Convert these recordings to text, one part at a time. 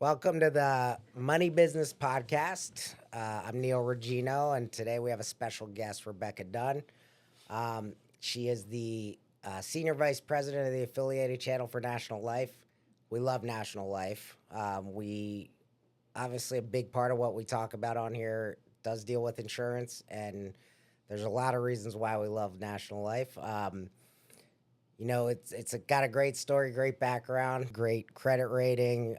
Welcome to the Money Business Podcast. I'm Neal Regino, and today we have a special guest, Rebecca Dunne. She is the Senior Vice President of the Affiliated Channel for National Life. We love National Life. We obviously a big part of what we talk about on here does deal with insurance, and there's a lot of reasons why we love National Life. Got a great story, great background, great credit rating,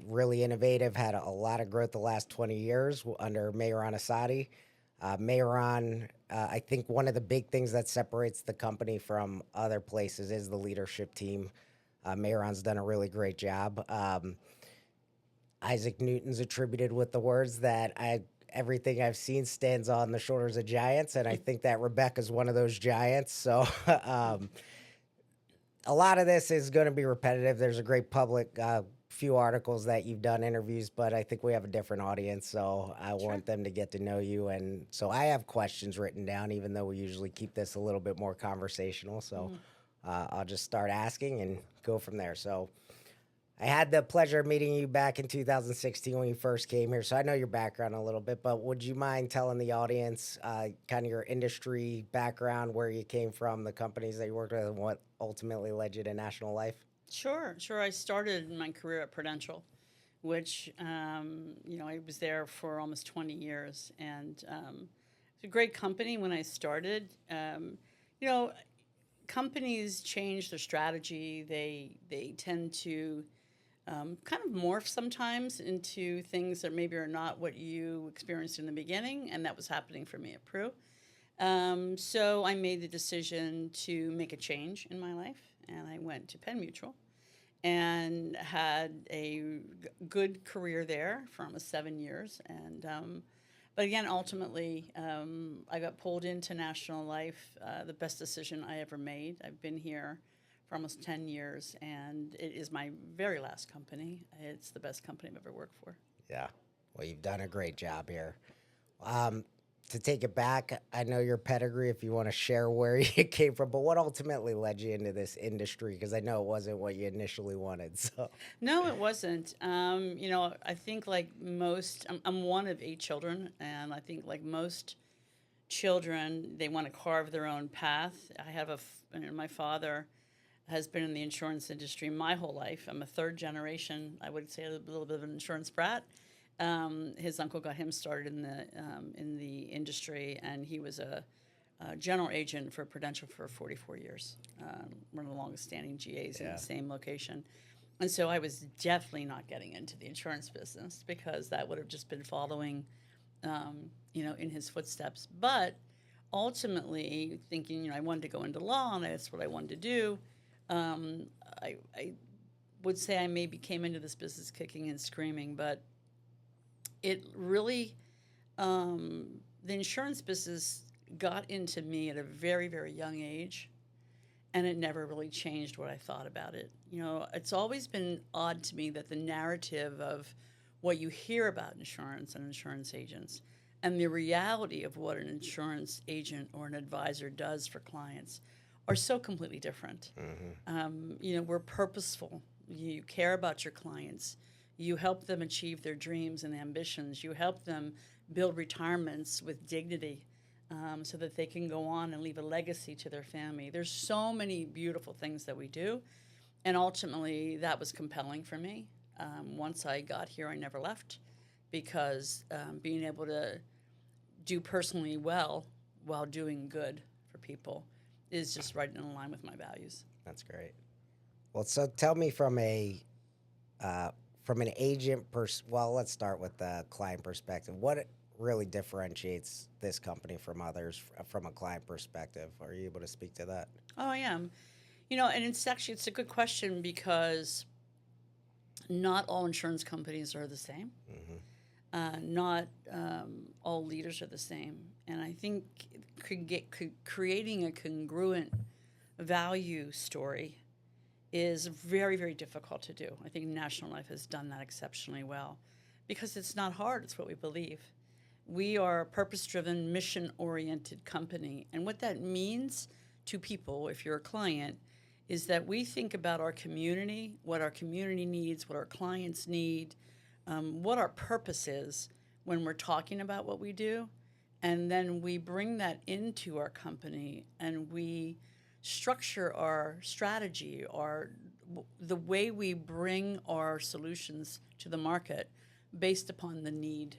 really innovative, had a lot of growth the last 20 years under Mayron Asadi. Mayron, I think one of the big things that separates the company from other places is the leadership team. Mayron's done a really great job. Isaac Newton's attributed with the words that everything I've seen stands on the shoulders of giants, and I think that Rebecca's one of those giants. So a lot of this is going to be repetitive. There's a great public few articles that you've done interviews, but I think we have a different audience, so I want them to get to know you. And so I have questions written down, even though we usually keep this a little bit more conversational. So I'll just start asking and go from there. So I had the pleasure of meeting you back in 2016 when you first came here, so I know your background a little bit, but would you mind telling the audience kind of your industry background, where you came from, the companies that you worked with, and what ultimately led you to National Life? Sure. I started my career at Prudential, which, I was there for almost 20 years. And it's a great company when I started. You know, Companies change their strategy. They tend to kind of morph sometimes into things that maybe are not what you experienced in the beginning. And that was happening for me at Pru. So I made the decision to make a change in my life, and I went to Penn Mutual and had a good career there for almost 7 years. But again, ultimately, I got pulled into National Life, the best decision I ever made. I've been here for almost 10 years, and it is my very last company. It's the best company I've ever worked for. Yeah. Well, you've done a great job here. To take it back, I know your pedigree if you want to share where you came from, but what ultimately led you into this industry? Because I know it wasn't what you initially wanted. So, No, it wasn't. I think like most, I'm one of 8 children, and I think like most children, they want to carve their own path. My father has been in the insurance industry my whole life. I'm a third generation, I would say, a little bit of an insurance brat. His uncle got him started in the industry, and he was a general agent for Prudential for 44 years, one of the longest standing GAs in the same location. And so I was definitely not getting into the insurance business because that would have just been following, in his footsteps. But ultimately, thinking, I wanted to go into law, and that's what I wanted to do. I would say I maybe came into this business kicking and screaming, but it really, the insurance business got into me at a very, very young age, and it never really changed what I thought about it. It's always been odd to me that the narrative of what you hear about insurance and insurance agents and the reality of what an insurance agent or an advisor does for clients are so completely different. We're purposeful. You care about your clients. You help them achieve their dreams and ambitions. You help them build retirements with dignity, so that they can go on and leave a legacy to their family. There's so many beautiful things that we do, and ultimately that was compelling for me. Once I got here, I never left because being able to do personally well while doing good for people is just right in line with my values. that's great. Well, so tell me from an agent well, let's start with the client perspective. What really differentiates this company from others from a client perspective? Are you able to speak to that? Oh, I am. And it's a good question because not all insurance companies are the same. Not all leaders are the same. And I think creating a congruent value story is very, very difficult to do. I think National Life has done that exceptionally well because it's not hard. It's what we believe. We are a purpose-driven, mission-oriented company. And what that means to people, if you're a client, is that we think about our community, what our community needs, what our clients need, what our purpose is when we're talking about what we do, and then we bring that into our company and we structure our strategy, the way we bring our solutions to the market based upon the need,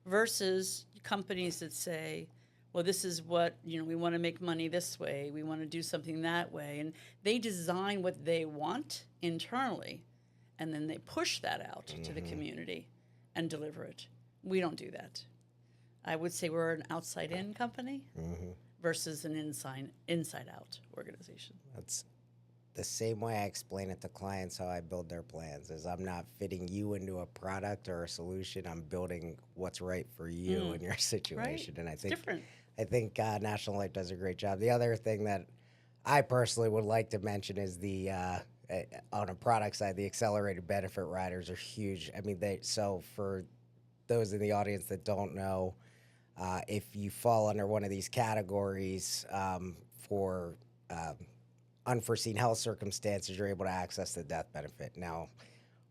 versus companies that say, well, this is what, we want to make money this way, we want to do something that way, and they design what they want internally, and then they push that out to the community and deliver it. We don't do that. I would say we're an outside-in company versus an inside-out organization. That's the same way I explain it to clients how I build their plans is I'm not fitting you into a product or a solution. I'm building what's right for you and your situation. Right. And It's different. I think National Life does a great job. The other thing that I personally would like to mention is the on a product side, the accelerated benefit riders are huge. I mean, so for those in the audience that don't know, if you fall under one of these categories for unforeseen health circumstances, you're able to access the death benefit. Now,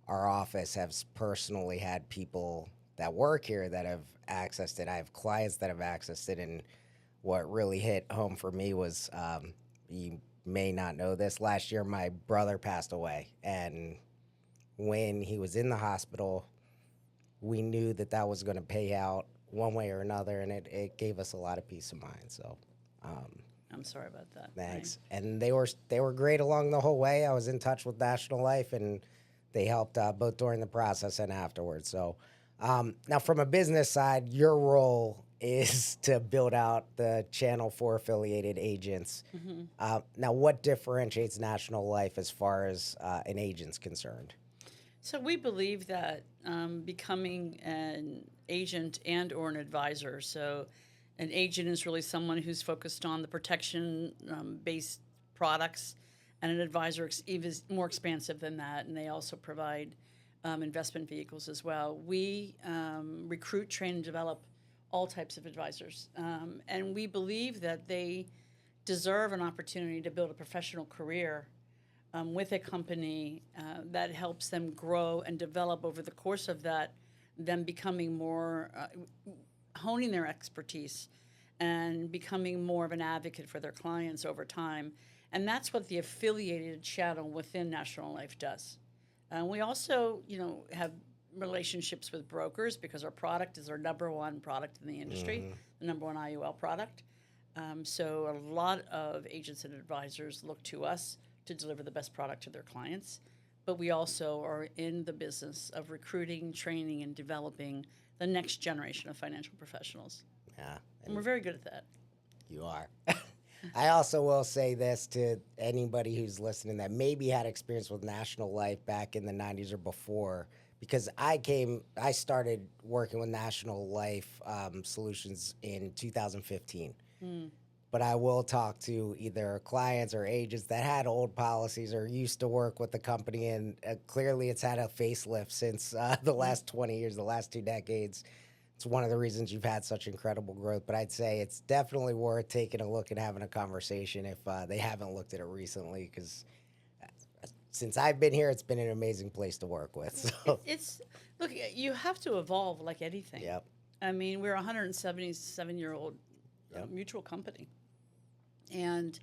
our office has personally had people that work here that have accessed it. I have clients that have accessed it, and what really hit home for me was, you may not know this, last year my brother passed away, and when he was in the hospital, we knew that that was going to pay out one way or another, and it gave us a lot of peace of mind. So I'm sorry about that. thanks. And they were great along the whole way. I was in touch with National Life, and they helped both during the process and afterwards. So now from a business side, your role is to build out the channel for affiliated agents. Now, what differentiates National Life as far as an agent's concerned? So we believe that becoming an agent and or an advisor, so an agent is really someone who's focused on the protection-based products, and an advisor is more expansive than that, and they also provide investment vehicles as well. We recruit, train, and develop all types of advisors, and we believe that they deserve an opportunity to build a professional career with a company that helps them grow and develop over the course of that, them becoming more, honing their expertise and becoming more of an advocate for their clients over time. And that's what the affiliated channel within National Life does. We also, have relationships with brokers because our product is our number one product in the industry, the number one IUL product. So a lot of agents and advisors look to us to deliver the best product to their clients. But we also are in the business of recruiting, training, and developing the next generation of financial professionals. Yeah. And we're very good at that. You are. I also will say this to anybody who's listening that maybe had experience with National Life back in the 90s or before, because I started working with National Life Solutions in 2015. But I will talk to either clients or agents that had old policies or used to work with the company, and clearly it's had a facelift since the last 20 years, the last 2 decades. It's one of the reasons you've had such incredible growth. But I'd say it's definitely worth taking a look and having a conversation if they haven't looked at it recently, because since I've been here, it's been an amazing place to work with. So Look, you have to evolve like anything. Yep. I mean, we're a 177-year-old mutual company. And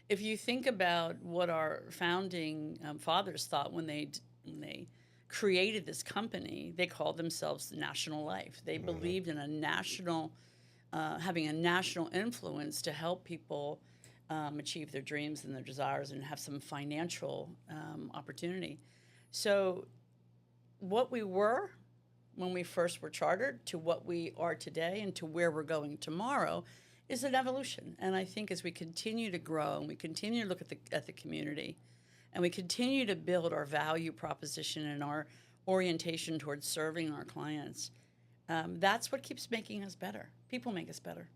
if you think about what our founding fathers thought when they created this company, they called themselves National Life. They believed in a national, having a national influence to help people achieve their dreams and their desires and have some financial opportunity. So what we were when we first were chartered to what we are today and to where we're going tomorrow is an evolution. And I think as we continue to grow and we continue to look at the community and we continue to build our value proposition and our orientation towards serving our clients, that's what keeps making us better. People make us better.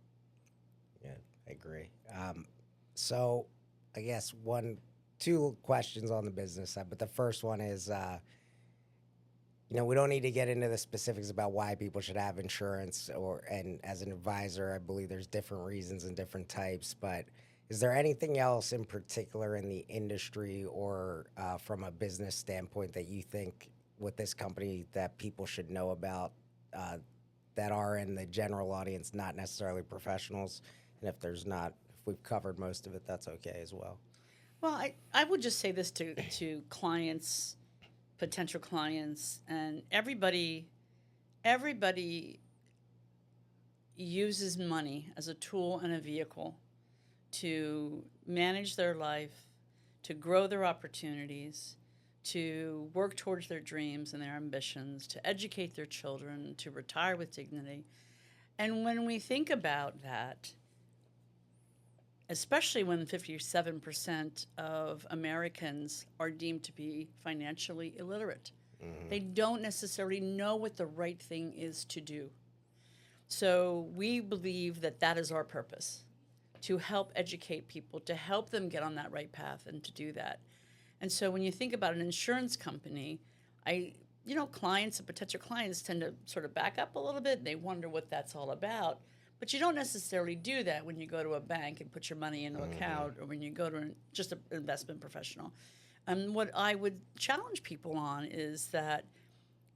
Yeah, I agree. So I guess 2 questions on the business side, but the first one is, we don't need to get into the specifics about why people should have insurance, and as an advisor, I believe there's different reasons and different types, but is there anything else in particular in the industry or from a business standpoint that you think with this company that people should know about uh, that are in the general audience, not necessarily professionals? And if there's not, if we've covered most of it, that's okay as well. Well, I would just say this to clients, potential clients, and everybody uses money as a tool and a vehicle to manage their life, to grow their opportunities, to work towards their dreams and their ambitions, to educate their children, to retire with dignity. And when we think about that, especially when 57% of Americans are deemed to be financially illiterate, they don't necessarily know what the right thing is to do. So we believe that that is our purpose, to help educate people, to help them get on that right path and to do that. And so when you think about an insurance company, clients and potential clients tend to sort of back up a little bit and they wonder what that's all about. But you don't necessarily do that when you go to a bank and put your money into an account, or when you go to just an investment professional. And what I would challenge people on is that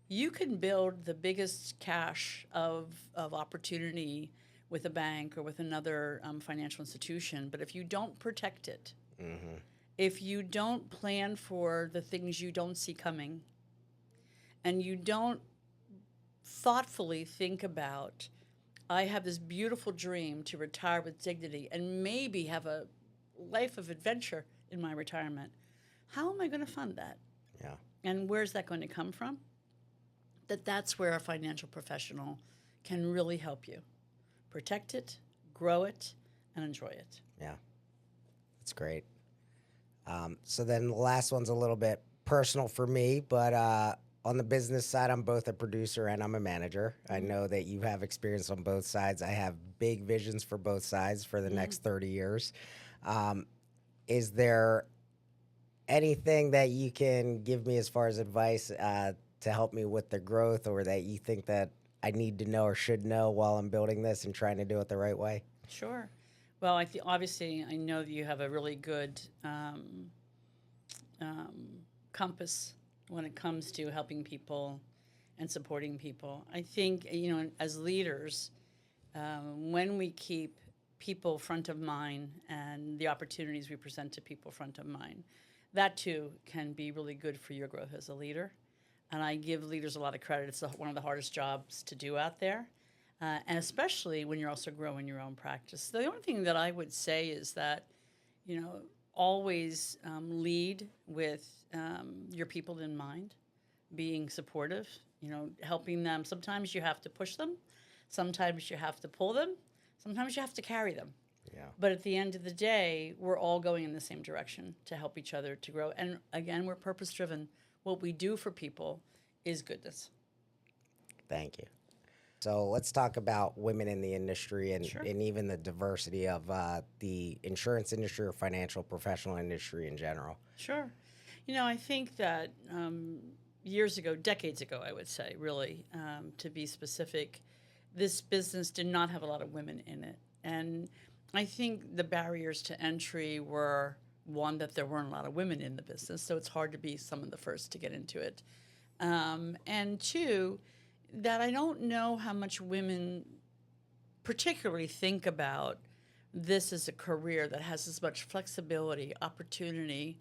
you can build the biggest cache of opportunity with a bank or with another financial institution, but if you don't protect it, if you don't plan for the things you don't see coming, and you don't thoughtfully think about, I have this beautiful dream to retire with dignity and maybe have a life of adventure in my retirement, how am I going to fund that? Yeah. And where's that going to come from? That's where a financial professional can really help you protect it, grow it, and enjoy it. Yeah. That's great. So then the last one's a little bit personal for me, but on the business side, I'm both a producer and I'm a manager. I know that you have experience on both sides. I have big visions for both sides for the next 30 years. Is there anything that you can give me as far as advice to help me with the growth, or that you think that I need to know or should know while I'm building this and trying to do it the right way? Sure. Well, obviously, I know that you have a really good compass when it comes to helping people and supporting people. I think, as leaders, when we keep people front of mind and the opportunities we present to people front of mind, that too can be really good for your growth as a leader. And I give leaders a lot of credit. It's one of the hardest jobs to do out there. And especially when you're also growing your own practice. The only thing that I would say is that, always lead with your people in mind, being supportive, helping them. Sometimes you have to push them. Sometimes you have to pull them. Sometimes you have to carry them. Yeah. But at the end of the day, we're all going in the same direction to help each other to grow. And again, we're purpose-driven. What we do for people is goodness. Thank you. So let's talk about women in the industry and, Sure. and even the diversity of the insurance industry or financial professional industry in general. Sure. I think that years ago, decades ago, I would say, really, to be specific, this business did not have a lot of women in it. And I think the barriers to entry were, one, that there weren't a lot of women in the business, so it's hard to be some of the first to get into it. And two, that I don't know how much women particularly think about this as a career that has as much flexibility, opportunity,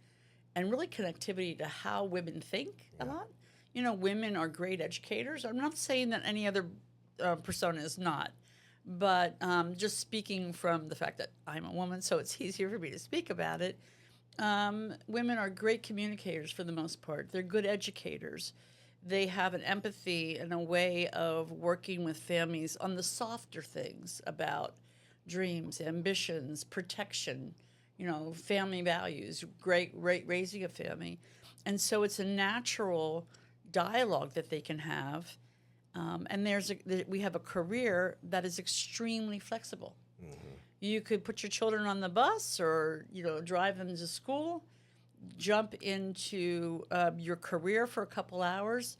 and really connectivity to how women think a lot. Women are great educators. I'm not saying that any other persona is not, but just speaking from the fact that I'm a woman, so it's easier for me to speak about it. Women are great communicators for the most part. They're good educators. They have an empathy and a way of working with families on the softer things about dreams, ambitions, protection, family values, great raising a family. And so it's a natural dialogue that they can have. And we have a career that is extremely flexible. You could put your children on the bus or, drive them to school, jump into your career for a couple hours,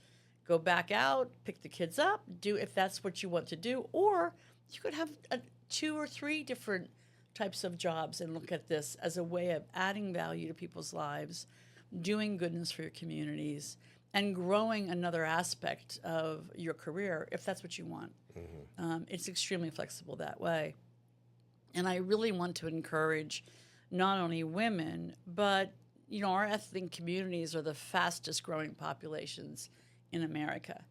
go back out, pick the kids up, do if that's what you want to do. Or you could have 2 or 3 different types of jobs and look at this as a way of adding value to people's lives, doing goodness for your communities, and growing another aspect of your career if that's what you want. It's extremely flexible that way. And I really want to encourage not only women, but our ethnic communities are the fastest growing populations in America.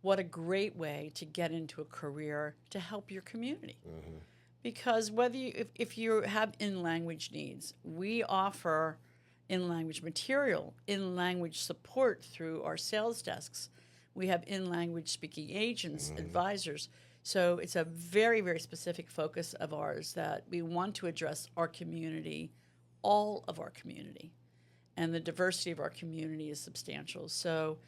What a great way to get into a career to help your community. Because whether if you have in-language needs, we offer in-language material, in-language support through our sales desks. We have in-language speaking agents, advisors. So it's a very, very specific focus of ours that we want to address our community, all of our community. And the diversity of our community is substantial. So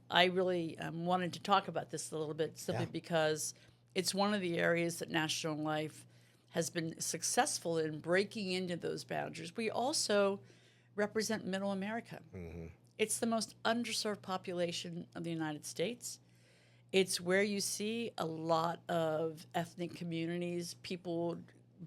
I really wanted to talk about this a little bit simply because it's one of the areas that National Life has been successful in breaking into those boundaries. We also represent Middle America. It's the most underserved population of the United States. It's where you see a lot of ethnic communities, people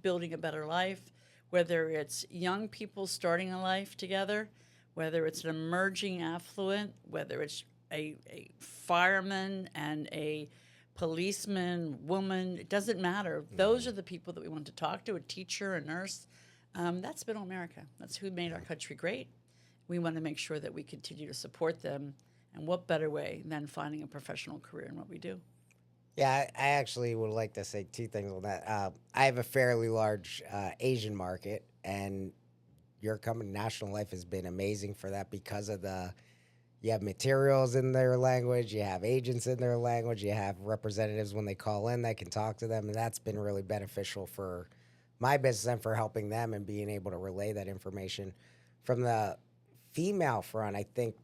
building a better life, whether it's young people starting a life together, whether it's an emerging affluent, whether it's a fireman and a policeman, woman, it doesn't matter. Those are the people that we want to talk to, a teacher, a nurse. That's Middle America. That's who made our country great. We want to make sure that we continue to support them. And what better way than finding a professional career in what we do? Yeah, I actually would like to say two things on that. I have a fairly large Asian market, and your company, National Life, has been amazing for that because of you have materials in their language, you have agents in their language, you have representatives when they call in that can talk to them, and that's been really beneficial for my business and for helping them and being able to relay that information. From the female front, I think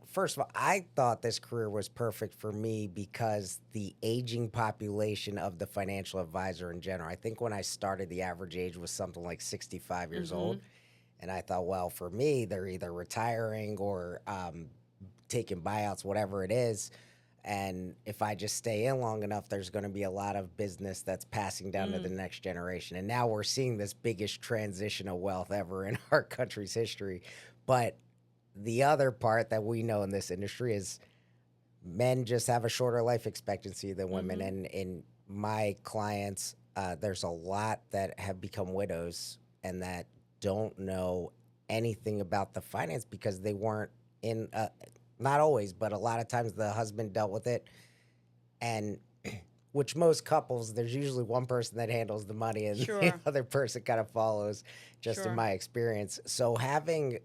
first of all, I thought this career was perfect for me because the aging population of the financial advisor in general. I think when I started, the average age was something like 65 years old. And I thought, well, for me, they're either retiring or taking buyouts, whatever it is. And if I just stay in long enough, there's going to be a lot of business that's passing down to the next generation. And now we're seeing this biggest transition of wealth ever in our country's history. But the other part that we know in this industry is men just have a shorter life expectancy than women. And in my clients, there's a lot that have become widows and that don't know anything about the finance because they weren't in, not always, but a lot of times the husband dealt with it. And which most couples, there's usually one person that handles the money and the other person kind of follows, just in my experience. So having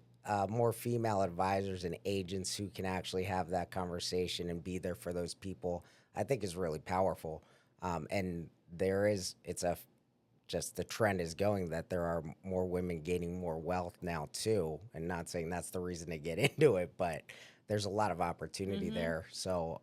more female advisors and agents who can actually have that conversation and be there for those people, I think is really powerful. And just the trend is going that there are more women gaining more wealth now too. And not saying that's the reason to get into it, but there's a lot of opportunity there. So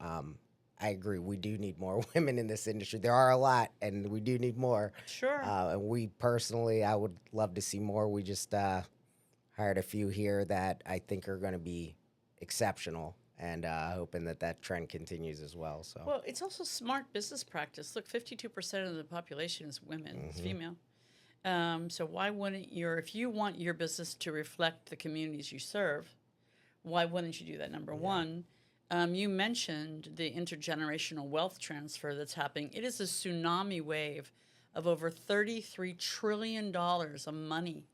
I agree. We do need more women in this industry. There are a lot, and we do need more. And we personally, I would love to see more. We just hired a few here that I think are going to be exceptional, and hoping that trend continues as well. So, well, it's also smart business practice. Look, 52% of the population is women, it's female. So why wouldn't if you want your business to reflect the communities you serve, why wouldn't you do that? Number one, you mentioned the intergenerational wealth transfer that's happening. It is a tsunami wave of over $33 trillion of money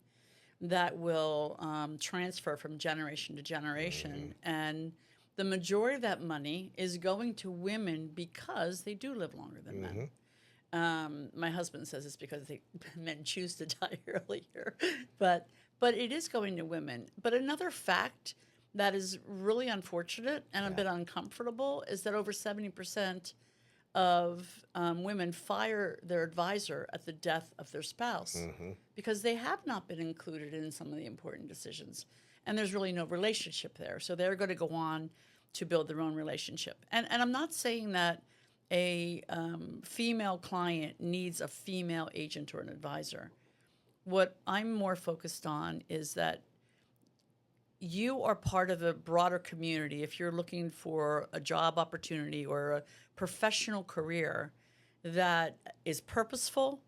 that will transfer from generation to generation. And the majority of that money is going to women because they do live longer than men. My husband says it's because men choose to die earlier, but it is going to women. But another fact that is really unfortunate and a bit uncomfortable is that over 70% of women fire their advisor at the death of their spouse because they have not been included in some of the important decisions. And there's really no relationship there. So they're going to go on to build their own relationship. And I'm not saying that a female client needs a female agent or an advisor. What I'm more focused on is that you are part of a broader community. If you're looking for a job opportunity or a professional career that is purposeful,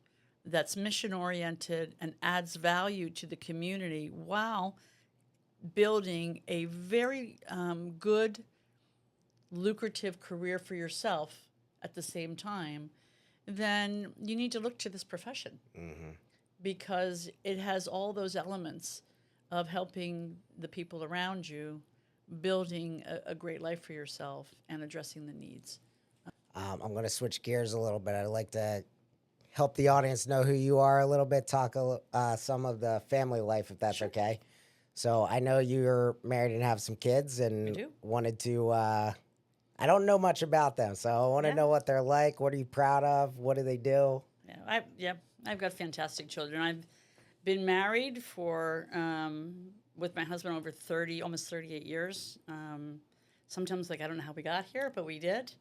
that's mission-oriented, and adds value to the community while building a very good, lucrative career for yourself at the same time, then you need to look to this profession because it has all those elements of helping the people around you, building a great life for yourself, and addressing the needs. I'm going to switch gears a little bit. I'd like to help the audience know who you are a little bit, talk some of the family life, if that's okay. So I know you're married and have some kids, and do. wanted to. I don't know much about them, so I want to Yeah. know what they're like. What are you proud of? What do they do? I've got fantastic children. I've been married for with my husband over 30, almost 38 years. Sometimes like I don't know how we got here, but we did.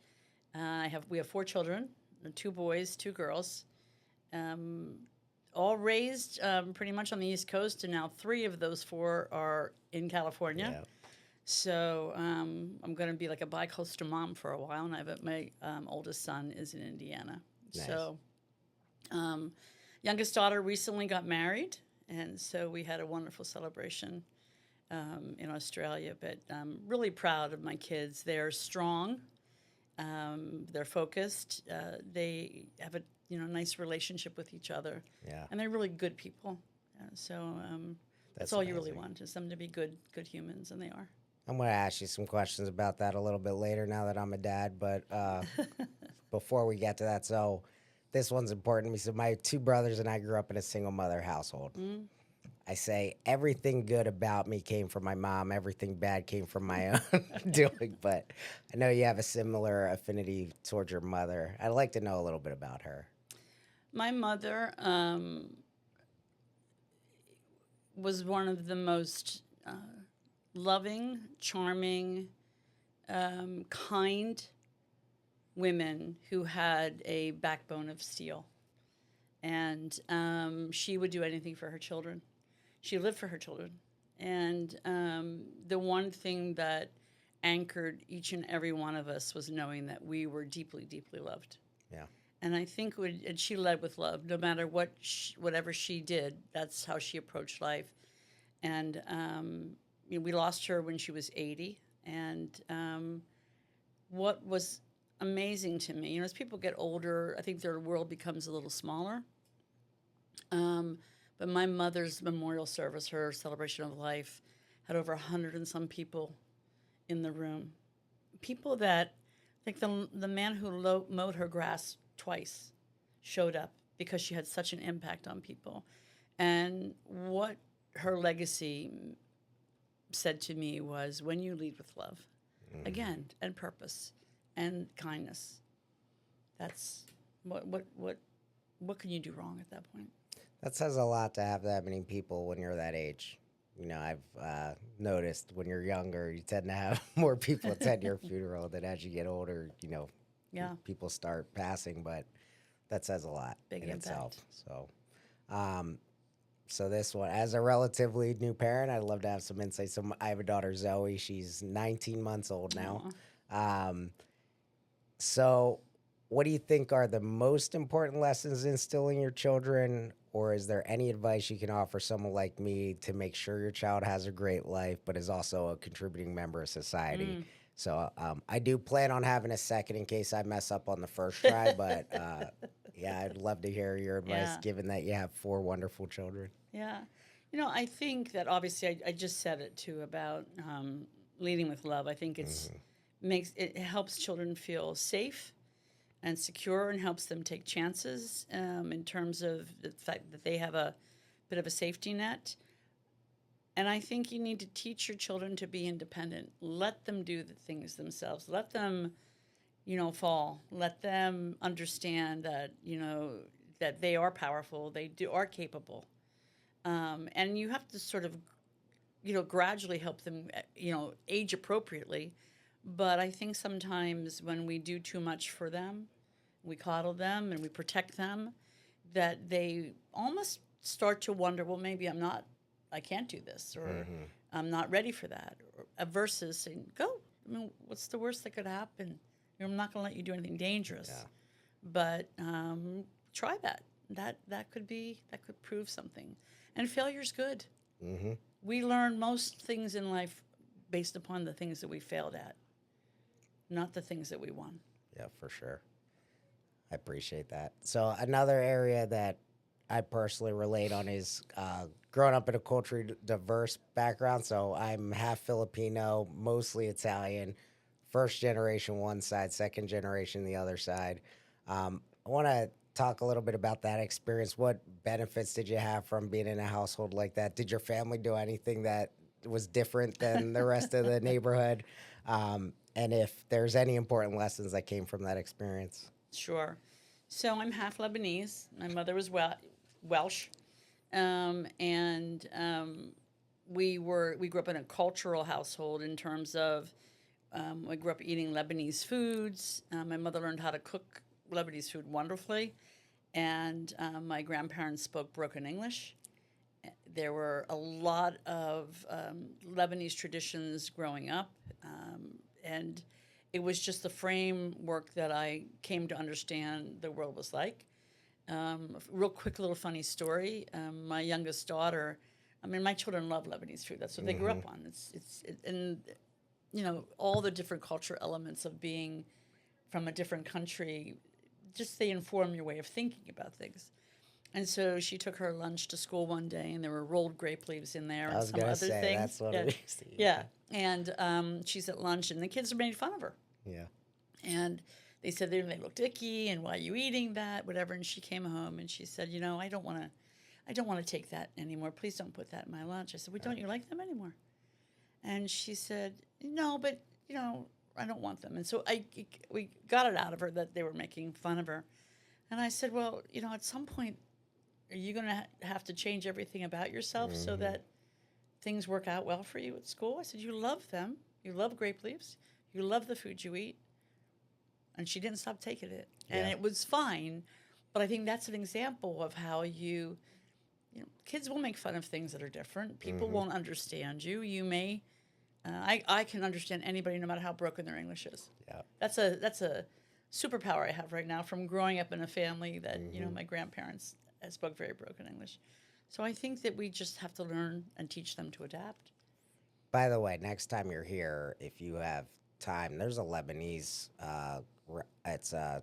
We have 4 children, 2 boys, 2 girls, all raised pretty much on the East Coast, and now 3 of those 4 are in California. Yeah. So I'm going to be like a bi-coastal mom for a while, and my oldest son is in Indiana. Nice. So youngest daughter recently got married, and so we had a wonderful celebration in Australia. But I'm really proud of my kids. They're strong. They're focused. They have a nice relationship with each other. Yeah. And they're really good people. So that's all you really want, is them to be good humans, and they are. I'm going to ask you some questions about that a little bit later now that I'm a dad, but before we get to that, so this one's important to me. So my 2 brothers and I grew up in a single mother household. I say everything good about me came from my mom. Everything bad came from my own doing, but I know you have a similar affinity towards your mother. I'd like to know a little bit about her. My mother was one of the most loving, charming, kind women who had a backbone of steel. And she would do anything for her children. She lived for her children. And the one thing that anchored each and every one of us was knowing that we were deeply, deeply loved. Yeah. And I think and she led with love. No matter whatever she did, that's how she approached life. And we lost her when she was 80. And what was amazing to me, as people get older, I think their world becomes a little smaller. But my mother's memorial service, her celebration of life, had over 100 and some people in the room. People that, like the man who mowed her grass twice showed up because she had such an impact on people. And what her legacy said to me was, when you lead with love, again, and purpose and kindness, that's what can you do wrong at that point? That says a lot to have that many people when you're that age. I've noticed when you're younger, you tend to have more people attend your funeral than as you get older, Yeah. people start passing, but that says a lot Big in impact. itself. So this one, as a relatively new parent, I'd love to have some insight. So I have a daughter, Zoe. She's 19 months old now. So what do you think are the most important lessons instilling your children, or is there any advice you can offer someone like me to make sure your child has a great life, but is also a contributing member of society? So I do plan on having a second in case I mess up on the first try, but yeah, I'd love to hear your advice, Yeah. given that you have 4 wonderful children. Yeah. I think that obviously I just said it too about leading with love. I think it helps children feel safe and secure, and helps them take chances in terms of the fact that they have a bit of a safety net. And I think you need to teach your children to be independent. Let them do the things themselves. Let them, fall. Let them understand that, that they are powerful. They are capable. And you have to sort of, gradually help them, age appropriately. But I think sometimes when we do too much for them, we coddle them and we protect them, that they almost start to wonder, well, maybe I can't do this, or I'm not ready for that, versus saying, go. I mean, what's the worst that could happen? I'm not going to let you do anything dangerous, but try that. That could prove something. And failure's good. we learn most things in life based upon the things that we failed at, not the things that we won. Yeah, for sure. I appreciate that. So another area that I personally relate on is growing up in a culturally diverse background. So I'm half Filipino, mostly Italian, first generation one side, second generation the other side. I want to talk a little bit about that experience. What benefits did you have from being in a household like that? Did your family do anything that was different than the rest of the neighborhood? And if there's any important lessons that came from that experience? Sure. So I'm half Lebanese. My mother was Welsh, and we grew up in a cultural household in terms of I grew up eating Lebanese foods. My mother learned how to cook Lebanese food wonderfully, and my grandparents spoke broken English. There were a lot of Lebanese traditions growing up, and it was just the framework that I came to understand the world was like. Real quick little funny story. My youngest daughter, I mean, my children love Lebanese food. That's what they grew up on. And you know, all the different culture elements of being from a different country, just they inform your way of thinking about things. And so she took her lunch to school one day, and there were rolled grape leaves in there I and was some gonna other say things. that's what Yeah, we used to eat. yeah. And she's at lunch, and the kids made fun of her. Yeah. And they said they looked icky, and why are you eating that, whatever. And she came home and she said, you know, I don't want to take that anymore. Please don't put that in my lunch. I said, well, don't you like them anymore? And she said, no, but you know, I don't want them. And so we got it out of her that they were making fun of her. And I said, well, you know, at some point, are you going to have to change everything about yourself so that things work out well for you at school? I said, you love them. You love grape leaves. You love the food you eat. And she didn't stop taking it. And Yeah. it was fine. But I think that's an example of how you know, kids will make fun of things that are different. People won't understand you. You may, I can understand anybody no matter how broken their English is. Yeah. That's a superpower I have right now from growing up in a family that, you know, my grandparents spoke very broken English. So I think that we just have to learn and teach them to adapt. By the way, next time you're here, if you have time, there's a Lebanese. It's a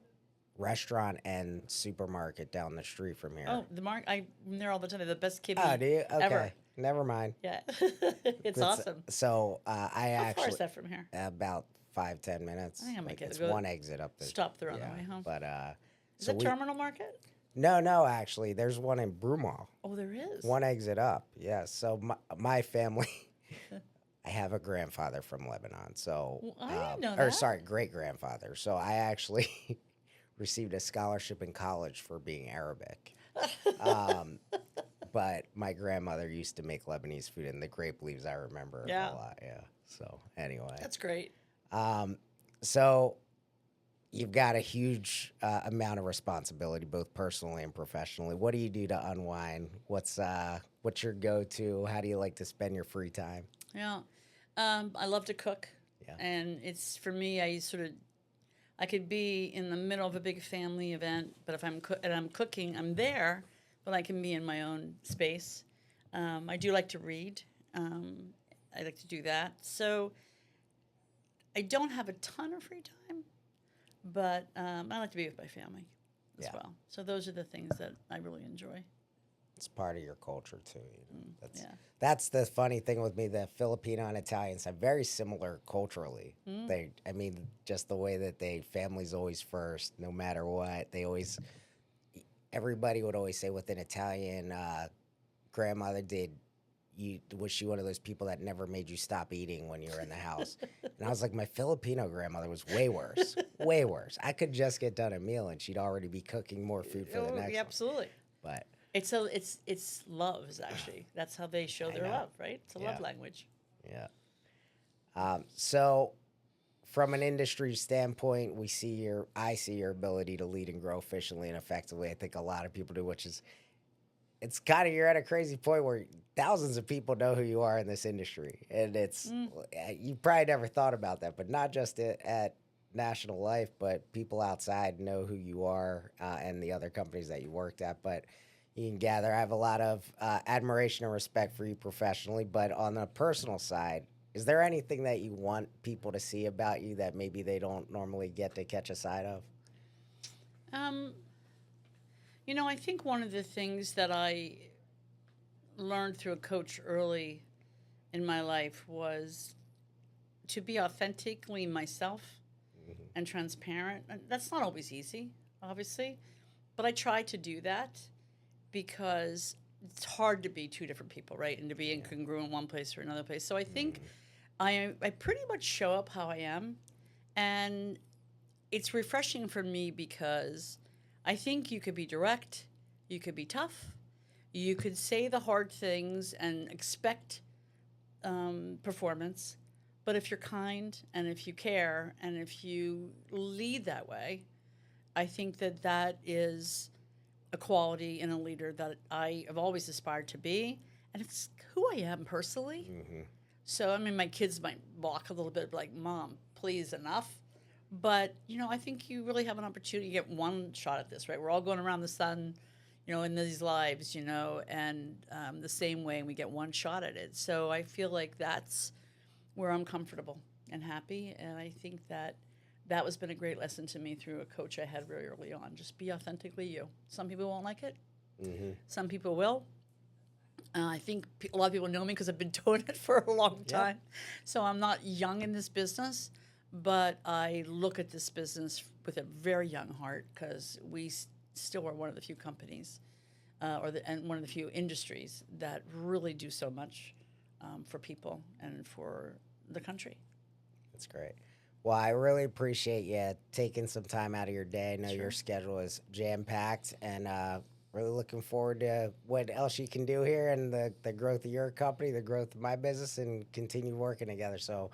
restaurant and supermarket down the street from here. Oh, I'm there all the time. They're the best kibbe Oh, do you? Okay, ever. never mind. Yeah, it's awesome. So I How far actually is that from here? about 5-10 minutes. I think I might Like, get to it's go one exit up the. stop there on the way home. But Is so it Terminal Market? no, actually, there's one in Broomall. Oh, there is. One exit up. Yes. So my family. I have a grandfather from Lebanon, so Well, I didn't know or that. sorry, great grandfather. So I actually received a scholarship in college for being Arabic. But my grandmother used to make Lebanese food, and the grape leaves I remember Yeah. a lot. Yeah. So anyway, That's great. so you've got a huge amount of responsibility, both personally and professionally. What do you do to unwind? What's your go-to? How do you like to spend your free time? Yeah. I love to cook. Yeah. And it's for me, I could be in the middle of a big family event, but if I'm cooking, I'm there, but I can be in my own space. I do like to read. I like to do that. So I don't have a ton of free time, but I like to be with my family as Yeah. well. So those are the things that I really enjoy. It's part of your culture too. Yeah. That's the funny thing with me. The Filipino and Italians have very similar culturally. I mean, just the way that family's always first, no matter what. Everybody would always say with an Italian grandmother, was she one of those people that never made you stop eating when you were in the house? And I was like, my Filipino grandmother was way worse, way worse. I could just get done a meal and she'd already be cooking more food for the next yeah, one. absolutely. But It's love is actually that's how they show their know. love, right? It's a love Yeah. language. yeah. So from an industry standpoint, I see your ability to lead and grow efficiently and effectively. I think a lot of people do, it's kind of, you're at a crazy point where thousands of people know who you are in this industry. And you probably never thought about that, but not just at National Life, but people outside know who you are and the other companies that you worked at. But, you can gather, I have a lot of admiration and respect for you professionally, but on the personal side, is there anything that you want people to see about you that maybe they don't normally get to catch a sight of? Um, I think one of the things that I learned through a coach early in my life was to be authentically myself and transparent. And that's not always easy, obviously, but I try to do that because it's hard to be two different people, right? And to be incongruent in one place or another place. So I think I pretty much show up how I am, and it's refreshing for me because I think you could be direct, you could be tough, you could say the hard things and expect performance. But if you're kind and if you care and if you lead that way, I think that that is a quality in a leader that I have always aspired to be. And it's who I am personally. So, I mean, my kids might balk a little bit, like, Mom, please, enough. But, I think you really have an opportunity to get one shot at this, right? We're all going around the sun, in these lives, and the same way, and we get one shot at it. So I feel like that's where I'm comfortable and happy. And I think that that has been a great lesson to me through a coach I had very early on. Just be authentically you. Some people won't like it. Some people will. I think a lot of people know me because I've been doing it for a long time. So I'm not young in this business, but I look at this business with a very young heart because we still are one of the few companies and one of the few industries that really do so much for people and for the country. That's great. Well, I really appreciate you taking some time out of your day. I know your schedule is jam packed, and really looking forward to what else you can do here and the growth of your company, the growth of my business, and continue working together. So,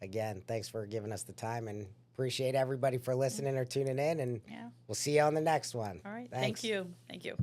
again, thanks for giving us the time, and appreciate everybody for listening or tuning in. And we'll see you on the next one. All right. Thanks. Thank you. Thank you.